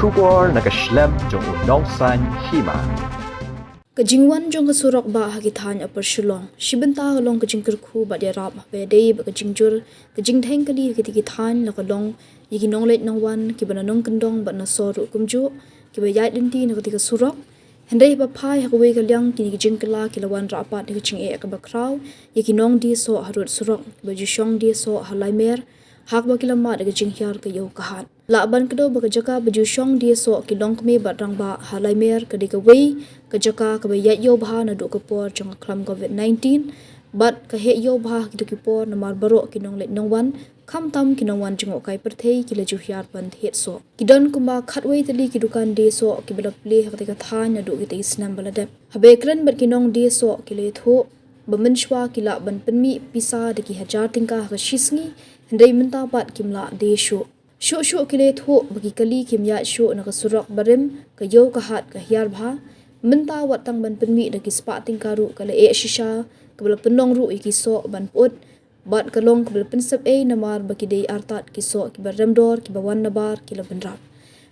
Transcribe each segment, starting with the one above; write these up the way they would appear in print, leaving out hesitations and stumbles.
Shubor nakaslem jong unongsan Hima. Kajingwan jong ka Surokbah hakithan apar shulong. Shibenta halong kajing kerku ba dia rap pede ba kajingjur kajingtheng kali hakithan lakalong yiginong late nongwan kibana nong kendong ba na soru kumju kiba yait dinti na katika surok. Hendai ba pai hakwe kalyang kini kajingkala kilawan rapat ni kajing ka ba kraw yiginong di so harut surok ba jushong di so halaimer hak ba kilama da kajing hyar ka yo kahat. Laban kedo ba kajaka baju syong dia so kilong kami batrang ba halai mer kedika wei kajaka ka yat yo bah na do kapor jong klam COVID-19 bat ka he yo bah kidu kipor na mar baro kinong let nongwan kam tam kinong wan jong kai perthei kila ju hyar ban het so kidon kumba khatwei tali kidukan dia so kibala ple haktika than na do kita isnam baladap habe kran bat kinong dia so kile tho bamanshwa kila ban penmi pisa deki hajar tingka ka shisngi hendai menta bat kimla de Shuh Shuh kile tho bagi kali kimya Shuh na ka surok barim ka yo ka hat ka hiar bha menta wat tang ban penmi da ki spa tingkaru kala e shisha kabala penong ru iki so ban pot bat kalong kabala pensep e namar bagi dei artat ki so ki baram dor ki bawan nabar ki la benrap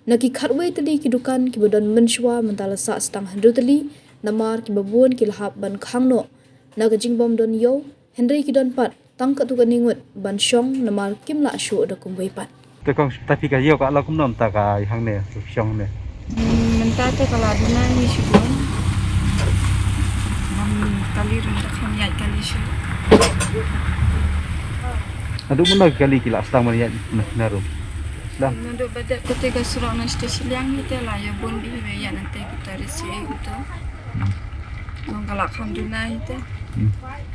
na ki khatwe tali ki dukan ki bodon menshwa mentala sa stang handu tali namar ki babun ki lahap ban khangno na ka jingbom don yo hendai ki don pat tang ka tu ka ningut ban shong namar kimla Shuh da kumwei pat tôi còn ta phi cái yêu cả là cũng nằm ta cái hàng này xong này mình ta tới cái là đứa này như thế nào mình kali rồi ta không nhảy kali chứ Naduh mana kali kila sedang mana narum sedang Naduh pada ketika surau nasi siang itu lah ya bon bihi ya nanti kita resi itu kalau alhamdulillah itu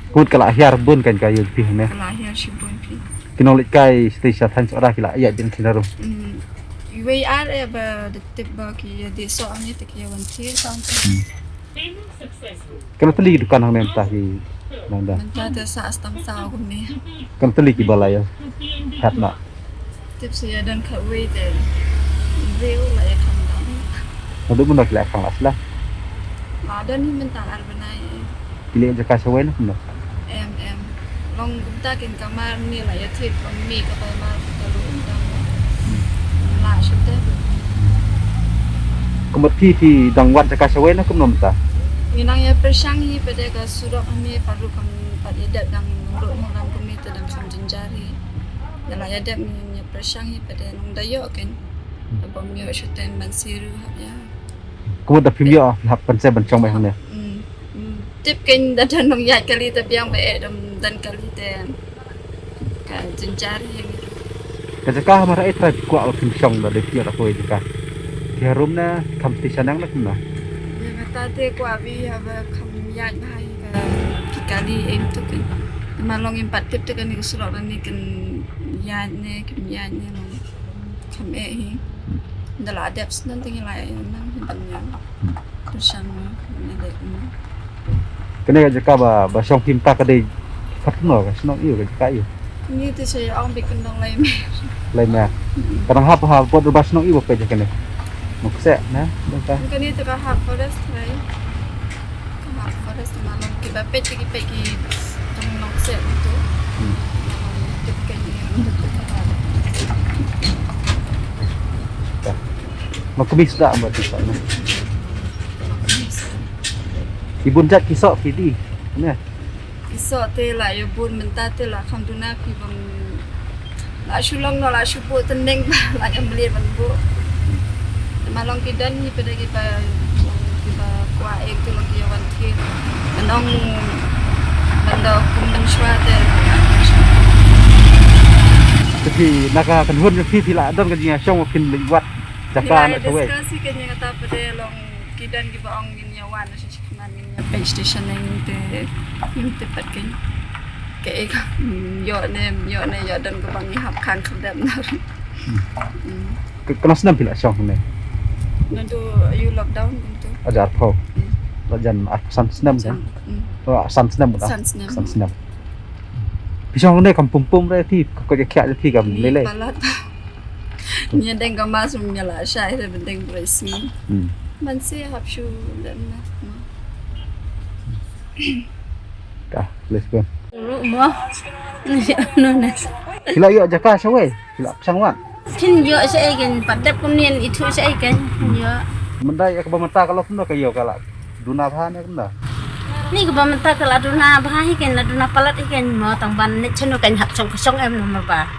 kut kala hiar bun kan kayu pi ne kalau ya si bon bihi kinong lit kai station tan ora kila ya din sinarum we are ba detip ba ki de so ani te ki wanti san kan teli dukan hang nem ta ki nangda menta te sa astam sa ko ni kan teli ki balaya hat na tip saya dan ka we te reu la ya kan dam Naduh mana kila khang asla la dan ni menta ar banai kile jaka sawen na em long ta kin kamar ni la ya tip on mi ka pa ma ka lu dam la shite kemat ti dang wat jaka sawen na kum nom ta Minang ya persang hi pada ka surok ami paru kam pad idat dang nurut molam kami te dang sam jenjari dala ya dak mi persang hi pada Nongdie kan abang mi shuten ban siru ya kemat da pimyo hap pan se ban chong bai hang ne tip ken dan nong ya kali te biang be dam dan kali te ka jenjari yang ka jaka mara etra kwa pim chong da de pio da koi jaka ki harum na kam ti sanang na kuma Tadi aku abi apa kamyat bahai ke kali itu kan malong empat tip tu kan ni surau dan ni kan yat ni kamyat ni long kame hi dalam adab senang tinggi lain nang hidupnya bersama ni dek ni kene jaka ba chong pim ta ka de phát no ka snong iyo ka jaka iyo ni tu saya orang bikin dong lain lai ma kadang hap pot ba snong iyo pe jaka ne mukse na dongka kan ni tu ka hak forest hai hak forest malong ki bapet ki pe ki tong long set tu tip kan ni makubis da ba ti sa na ibun jat kisok pidi ne Kisah te lah ya bun mentah te lah alhamdulillah pi bang la shulong no la shupo teneng la yang beli ban bu malong kidan ni pada kita kuah ek tu lagi awan ki menong benda kumen shwa te tapi naka kan hun pi la don ka jinga shong pin li wat jaka na towe diskusi kan yang kata pada long kidan ki baong ni awan si chikman ni pay station nang te yung tepat kan kayak yo ne yo dan ko bang hap kan khadam na kelas 6 pila shong ne Naduh you lockdown gitu ajar pho la jan san snam kan san snam da san snam pisong ne kam pum pum re thi ko ke kya thi kam le le balat nya deng ka masum nya la shai re bendeng bresi man se hap shu dan na ka let's go mo no ne kila yo jaka sawe kila sang wan pin yo saya kan pada punin itu saya kan yo Mendai ke bamata kalau pun ke yo kala duna bahan ya kan ni ke bamata kalau aduna bahai kan aduna palat ikan mau tangban ni chano kan hap song em nomor ba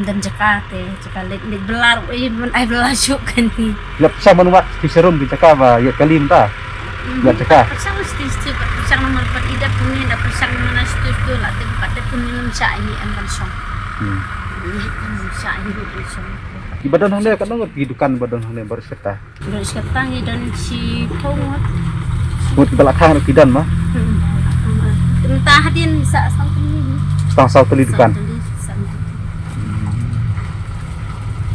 dan Jakarta Jakarta ni belar men ai belar syuk kan ni lep sama nuat di serum di caka ba ya kalim ta ya caka pasang mesti pasang nomor 4 ida punin da pasang mana stu lah tu pada punin sa ini em ban song sa ini ban song di badan hang kan ngot hidukan badan hang baru serta dari sekarang dan si pongot buat belakang kidan mah entah hadin sa sang ini setang sau telidukan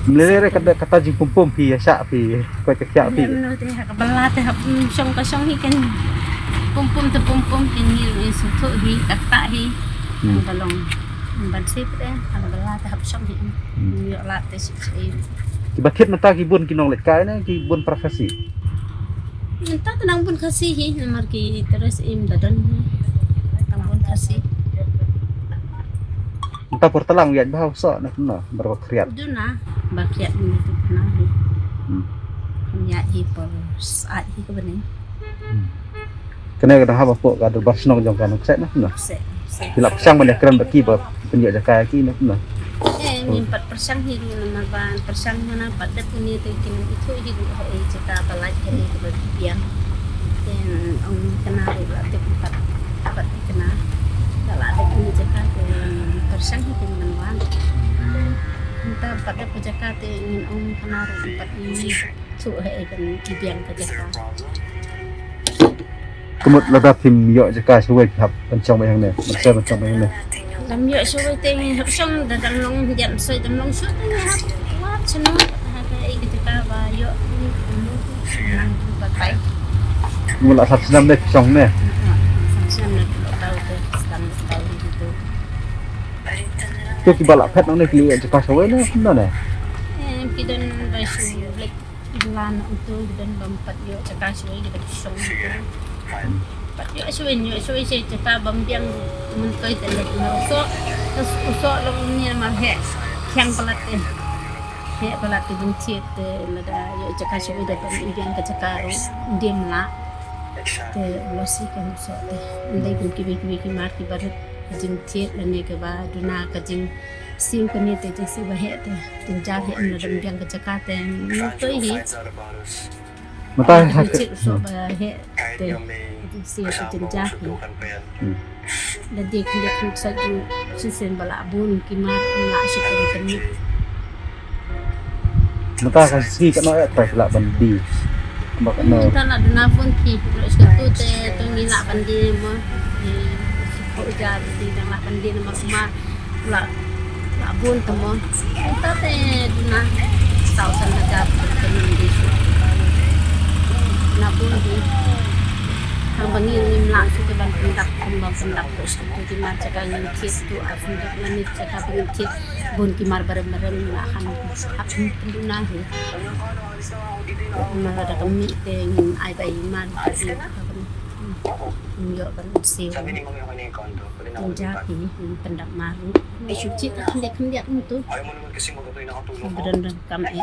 melere kata jing pum pi ya syak pi koi kekyak pi menurut dia kebelah teh song kasong hi kan pum ini sutu hi kata hi balong ban sip teh kebelah teh song hi yo la teh sip kibatit mata kibun kinong lekai na kibun profesi entah tenang pun kasih hi nomor ki terus im dadan tenang pun kasih entah portelang wiat bahasa na kena berkriat duna bakiat ni tu pernah hi punya hi por saat hi ke bening kena kada ha bapo kada barsnong jong kan set na kena se dilap sang banyak keren baki ba penjak jakai ki na kena ni 4% hi nomor ban persen mana pada punya tu kin itu hi hai cita balai hai ke biang dan ong kena ru lah tu 4 kena kalau ada punya cakap persen hi dengan wan entah pada Jakarta ingin om kena ru 4 ini tu hai kan biang ke Jakarta kemut ladap tim yo jakai suwe hab pencong bayang ne macam bayang ne làm việc so với tiền học xong đã đăng long dặn xây đăng long suốt đấy nhá quá cho nó cái kita và yo năng và tay mula sat senam deh pencong ne sang nak tahu tu sang tahu gitu tu kibala pet nang ne kli jakai suwe ne kena ne kita basu black bulan untuk dan bampat yo cakap suwe kita song pat yo suwe saya cakap bambiang mentoi telet merosok terus usok long ni mal he yang pelatih he pelatih buncit lada yo cakap suwe dapat ikan ke cakap dia melak te losi kan usok te ndai pun kibi mar ki barat jing tiet lane ke ba duna ka jing siu kan ni te si ba he te tin jar he na dam biang ke cakap te mentoi hi mata buncit usok ba he te siu ke jing jar dan dia kena satu sisen balak bun kimar nak syukur kini mata kasi kat nak tak lak bandi mak no kita nak duna pun ki terus ketu te tu ni nak bandi mah syukur jadi dan nak bandi nama semua lak bun temo kita te duna tahu sana jap kini di nak bun di ang bangin ni lang sa ibang pendak terus tu kimar cakap yang kit tu afun dak lanit cakap yang kit bun kimar bareng-bareng nak akan apun penduna he mala dak kami te ngin ai bai man kasi yo ban siu penjaki pendak maru suci tak hendak itu beran kami